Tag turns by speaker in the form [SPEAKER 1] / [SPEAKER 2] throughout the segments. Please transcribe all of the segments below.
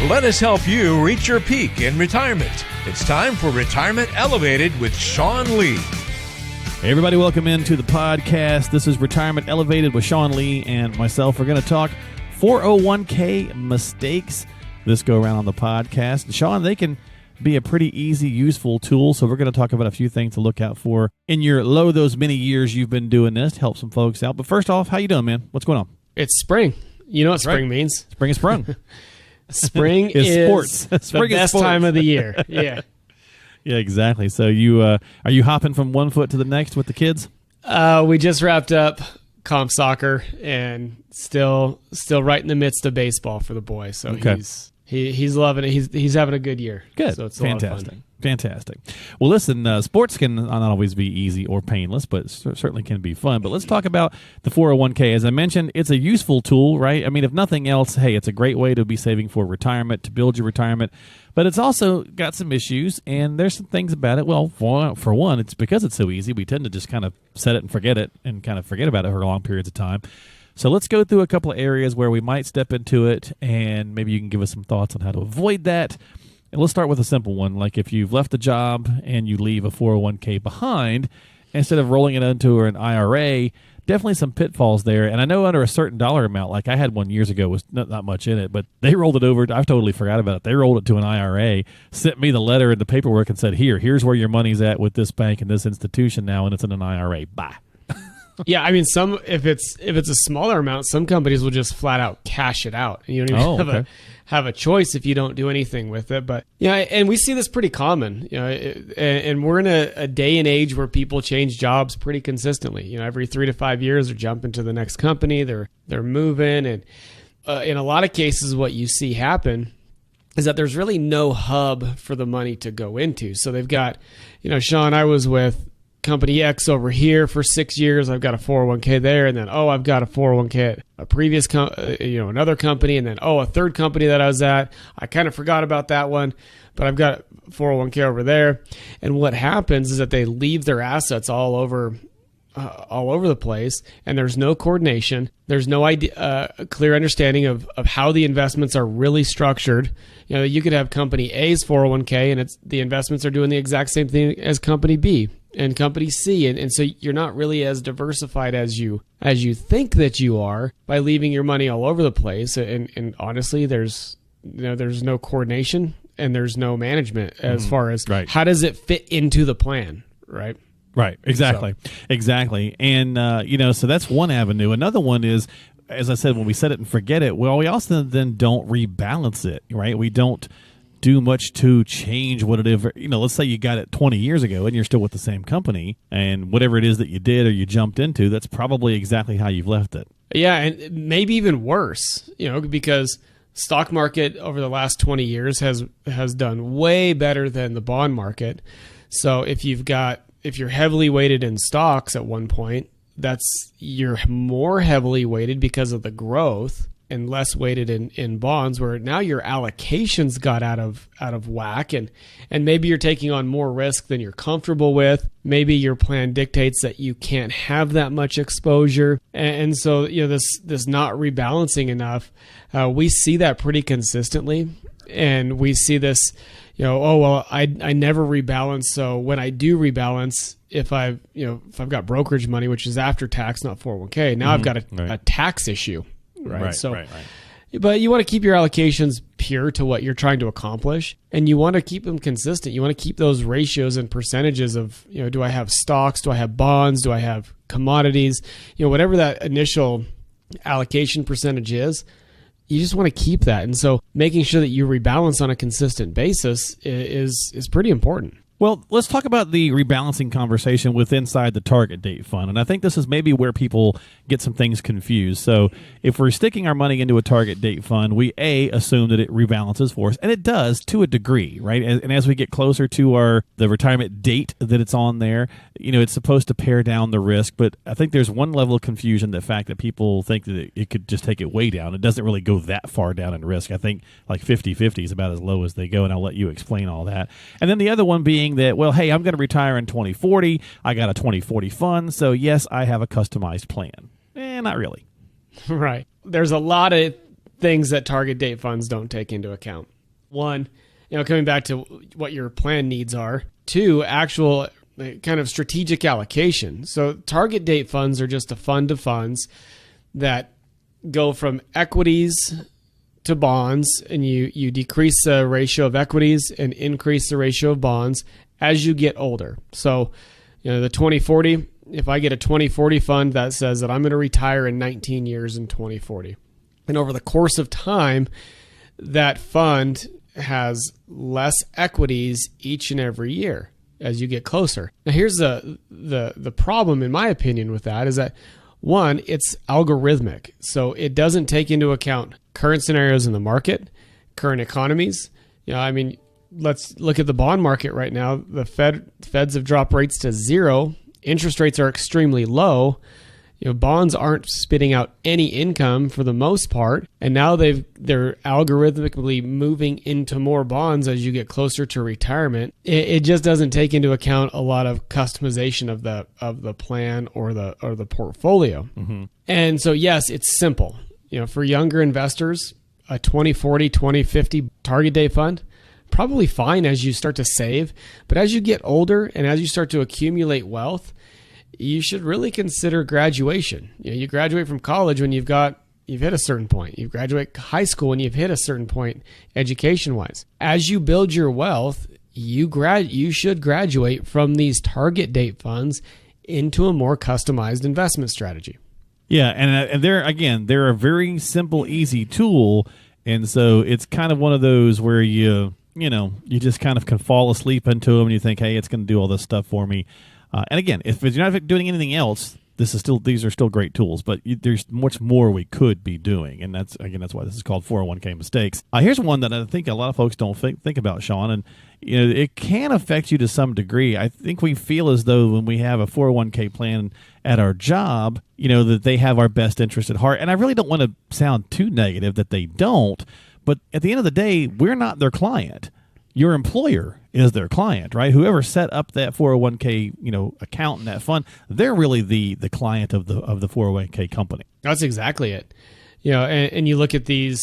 [SPEAKER 1] Let us help you reach your peak in retirement. It's time for Retirement Elevated with Sean Lee.
[SPEAKER 2] Hey everybody, welcome into the podcast. This is Retirement Elevated with Sean Lee and myself. We're going to talk 401k mistakes this go around on the podcast. And Sean, they can be a pretty easy, useful tool. So we're going to talk about a few things to look out for in your those many years you've been doing this to help some folks out. But first off, how you doing, man? What's going on?
[SPEAKER 3] It's spring. You know what spring means.
[SPEAKER 2] Spring is sprung.
[SPEAKER 3] Spring is
[SPEAKER 2] sports.
[SPEAKER 3] the
[SPEAKER 2] Spring is
[SPEAKER 3] best
[SPEAKER 2] sports.
[SPEAKER 3] time of the year. Yeah.
[SPEAKER 2] Yeah, exactly. So you are you hopping from one foot to the next with the kids?
[SPEAKER 3] We just wrapped up comp soccer and still right in the midst of baseball for the boy. So
[SPEAKER 2] okay.
[SPEAKER 3] he's loving it. He's having a good year.
[SPEAKER 2] Good.
[SPEAKER 3] So it's
[SPEAKER 2] fantastic.
[SPEAKER 3] A lot of fun.
[SPEAKER 2] Fantastic. Well, listen, sports can not always be easy or painless, but certainly can be fun. But let's talk about the 401k. As I mentioned, it's a useful tool, right? I mean, if nothing else, hey, it's a great way to be saving for retirement, to build your retirement. But it's also got some issues, and there's some things about it. Well, for one, it's because it's so easy, we tend to just kind of set it and forget it and kind of forget about it for long periods of time. So let's go through a couple of areas where we might step into it, and maybe you can give us some thoughts on how to avoid that. And let's start with a simple one. Like if you've left a job and you leave a 401k behind, instead of rolling it into an IRA, definitely some pitfalls there. And I know under a certain dollar amount, like I had one years ago, was not much in it, but they rolled it over. I've totally forgot about it. They rolled it to an IRA, sent me the letter and the paperwork and said, here's where your money's at with this bank and this institution now, and it's in an IRA. Bye.
[SPEAKER 3] Yeah, I mean, if it's a smaller amount, some companies will just flat out cash it out. You don't even have a choice if you don't do anything with it. But yeah, and we see this pretty common. You know, and we're in a day and age where people change jobs pretty consistently. You know, every 3 to 5 years, they're jumping to the next company. They're moving, and in a lot of cases, what you see happen is that there's really no hub for the money to go into. So they've got, Sean, I was with Company X over here for 6 years. I've got a 401k there, and then I've got a 401k at a previous another company, and then a third company that I was at. I kind of forgot about that one, but I've got a 401k over there. And what happens is that they leave their assets all over the place, and there's no coordination. There's no clear understanding of how the investments are really structured. You could have Company A's 401k, and the investments are doing the exact same thing as Company B and Company C, and so you're not really as diversified as you think that you are by leaving your money all over the place. And honestly, there's no coordination and there's no management as far as how does it fit into the plan, right?
[SPEAKER 2] Right, exactly. And, so that's one avenue. Another one is, as I said, when we set it and forget it, well, we also then don't rebalance it, right? We don't do much to change what it is. Let's say you got it 20 years ago and you're still with the same company, and whatever it is that you did or you jumped into, that's probably exactly how you've left it. Yeah,
[SPEAKER 3] and maybe even worse, because stock market over the last 20 years has done way better than the bond market. So if you're heavily weighted in stocks at one point, you're more heavily weighted because of the growth and less weighted in bonds, where now your allocations got out of whack, and maybe you're taking on more risk than you're comfortable with. Maybe your plan dictates that you can't have that much exposure, and so this not rebalancing enough. We see that pretty consistently, and we see this. I never rebalance. So when I do rebalance, if I've got brokerage money, which is after tax, not 401k, now I've got a tax issue, right? But you want to keep your allocations pure to what you're trying to accomplish, and you want to keep them consistent. You want to keep those ratios and percentages of, do I have stocks? Do I have bonds? Do I have commodities? Whatever that initial allocation percentage is, you just want to keep that. And so making sure that you rebalance on a consistent basis is pretty important.
[SPEAKER 2] Well, let's talk about the rebalancing conversation with inside the target date fund. And I think this is maybe where people get some things confused. So if we're sticking our money into a target date fund, we assume that it rebalances for us. And it does to a degree, right? And as we get closer to the retirement date that it's on there, it's supposed to pare down the risk. But I think there's one level of confusion, the fact that people think that it could just take it way down. It doesn't really go that far down in risk. I think like 50-50 is about as low as they go, and I'll let you explain all that. And then the other one being that, well, hey, I'm going to retire in 2040. I got a 2040 fund, so yes, I have a customized plan. Not really.
[SPEAKER 3] Right. There's a lot of things that target date funds don't take into account. One, coming back to what your plan needs are. Two, actual kind of strategic allocation. So target date funds are just a fund of funds that go from equities to bonds, and you decrease the ratio of equities and increase the ratio of bonds as you get older. So, the 2040, if I get a 2040 fund that says that I'm going to retire in 19 years in 2040, and over the course of time, that fund has less equities each and every year as you get closer. Now, here's the problem, in my opinion, with that is that, one, it's algorithmic. So it doesn't take into account current scenarios in the market, current economies. Let's look at the bond market right now. The Feds have dropped rates to zero. Interest rates are extremely low. Bonds aren't spitting out any income for the most part, and now they're algorithmically moving into more bonds as you get closer to retirement. It just doesn't take into account a lot of customization of the plan or the portfolio. Mm-hmm. And so, yes, it's simple. For younger investors, a 2040, 2050 target date fund, probably fine as you start to save. But as you get older and as you start to accumulate wealth, you should really consider graduation. You graduate from college when you've hit a certain point. You graduate high school when you've hit a certain point education-wise. As you build your wealth, you should graduate from these target date funds into a more customized investment strategy.
[SPEAKER 2] Yeah, and they're a very simple, easy tool, and so it's kind of one of those where you just kind of can fall asleep into them and you think, hey, it's going to do all this stuff for me. And again, if you're not doing anything else, these are still great tools, but there's much more we could be doing, and that's why this is called 401k mistakes. Here's one that I think a lot of folks don't think about, Sean, and it can affect you to some degree. I think we feel as though when we have a 401k plan at our job, that they have our best interest at heart, and I really don't want to sound too negative that they don't, but at the end of the day, we're not their client. Your employer is their client, right? Whoever set up that 401k, account in that fund, they're really the client of the 401k company.
[SPEAKER 3] That's exactly it. And you look at these,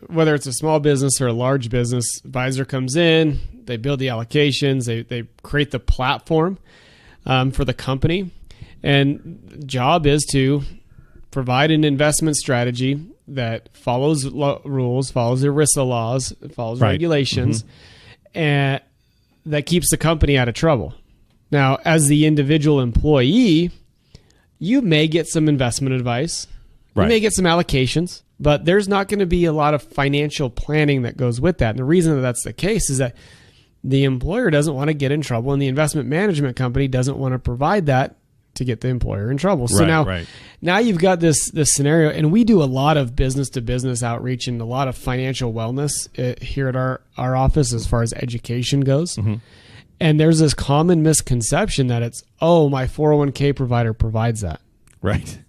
[SPEAKER 3] whether it's a small business or a large business, advisor comes in, they build the allocations, they create the platform for the company, and the job is to provide an investment strategy that follows rules, follows ERISA laws, follows regulations. Mm-hmm. And that keeps the company out of trouble. Now, as the individual employee, you may get some investment advice. You may get some allocations, but there's not going to be a lot of financial planning that goes with that. And the reason that that's the case is that the employer doesn't want to get in trouble, and the investment management company doesn't want to provide that to get the employer in trouble. So now you've got this scenario, and we do a lot of business-to-business outreach and a lot of financial wellness here at our office as far as education goes. Mm-hmm. And there's this common misconception that it's, my 401k provider provides that.
[SPEAKER 2] Right.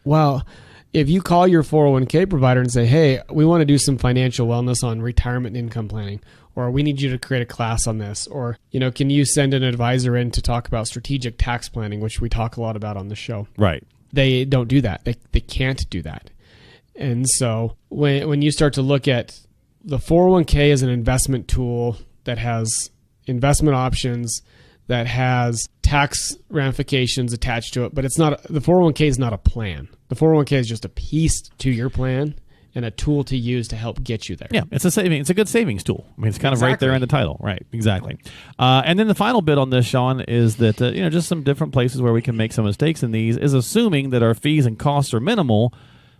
[SPEAKER 3] Well, if you call your 401k provider and say, hey, we want to do some financial wellness on retirement income planning, or we need you to create a class on this, or, can you send an advisor in to talk about strategic tax planning, which we talk a lot about on the show.
[SPEAKER 2] Right.
[SPEAKER 3] They don't do that. They can't do that. And so when you start to look at the 401k as an investment tool that has investment options, that has tax ramifications attached to it, but the 401k is not a plan. The 401k is just a piece to your plan and a tool to use to help get you there. Yeah,
[SPEAKER 2] it's a good savings tool. I mean, it's kind of right there in the title. Right, exactly. And then the final bit on this, Sean, is that just some different places where we can make some mistakes in these is assuming that our fees and costs are minimal,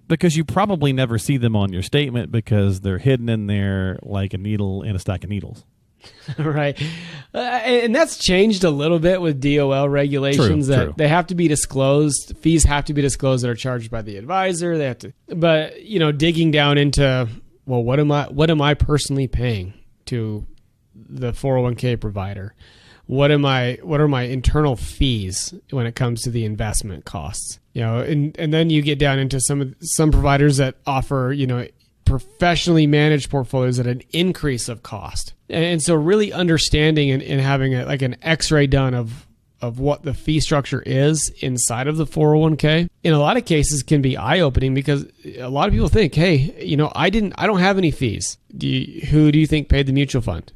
[SPEAKER 2] because you probably never see them on your statement because they're hidden in there like a needle in a stack of needles.
[SPEAKER 3] Right. And that's changed a little bit with DOL regulations. True. They have to be disclosed. Fees have to be disclosed that are charged by the advisor. They have to, but digging down into, well, what am I personally paying to the 401k provider? What are my internal fees when it comes to the investment costs? And then you get down into some providers that offer, professionally managed portfolios at an increase of cost. And so really understanding and having an x-ray done of of what the fee structure is inside of the 401k, in a lot of cases can be eye-opening, because a lot of people think, hey, I don't have any fees. Who do you think paid the mutual fund?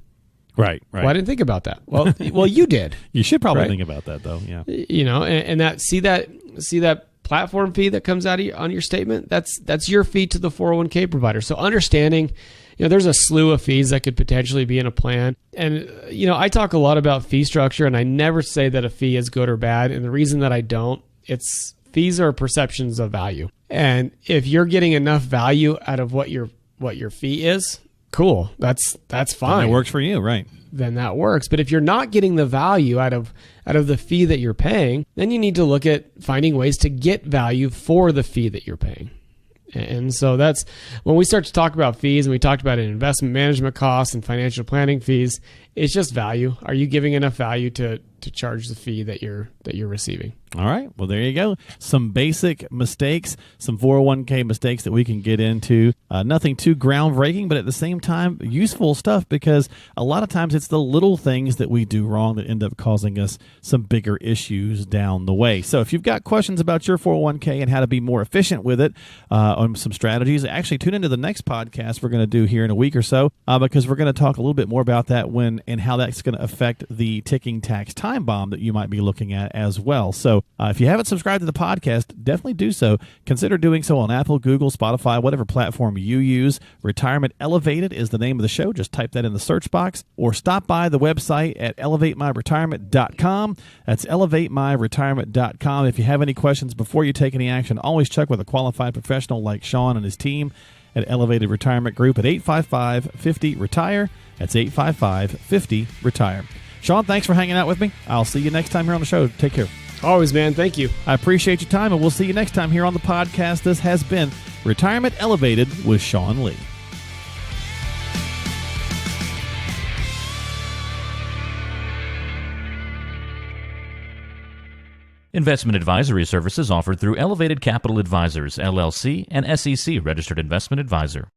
[SPEAKER 2] Right.
[SPEAKER 3] Well, I didn't think about that. Well, you did.
[SPEAKER 2] You should probably think about that, though. Yeah.
[SPEAKER 3] And that see that platform fee that comes out on your statement, that's your fee to the 401k provider. So understanding, there's a slew of fees that could potentially be in a plan. And, I talk a lot about fee structure, and I never say that a fee is good or bad. And the reason that I don't, fees are perceptions of value. And if you're getting enough value out of what your fee is, cool. That's fine.
[SPEAKER 2] And it works for you, right?
[SPEAKER 3] Then that works. But if you're not getting the value out of the fee that you're paying, then you need to look at finding ways to get value for the fee that you're paying. And so that's when we start to talk about fees, and we talked about investment management costs and financial planning fees. It's just value. Are you giving enough value to charge the fee that you're receiving?
[SPEAKER 2] All right. Well, there you go. Some basic mistakes, some 401k mistakes that we can get into. Nothing too groundbreaking, but at the same time, useful stuff, because a lot of times it's the little things that we do wrong that end up causing us some bigger issues down the way. So if you've got questions about your 401k and how to be more efficient with it, on some strategies, actually tune into the next podcast we're going to do here in a week or so, because we're going to talk a little bit more about that and how that's going to affect the ticking tax time bomb that you might be looking at as well. So if you haven't subscribed to the podcast, definitely do so. Consider doing so on Apple, Google, Spotify, whatever platform you use. Retirement Elevated is the name of the show. Just type that in the search box, or stop by the website at elevatemyretirement.com. That's elevatemyretirement.com. If you have any questions before you take any action, always check with a qualified professional like Sean and his team at Elevated Retirement Group at 855-50-RETIRE. That's 855-50-RETIRE. Sean, thanks for hanging out with me. I'll see you next time here on the show. Take care.
[SPEAKER 3] Always, man. Thank you.
[SPEAKER 2] I appreciate your time, and we'll see you next time here on the podcast. This has been Retirement Elevated with Sean Lee.
[SPEAKER 4] Investment advisory services offered through Elevated Capital Advisors, LLC, and SEC Registered Investment Advisor.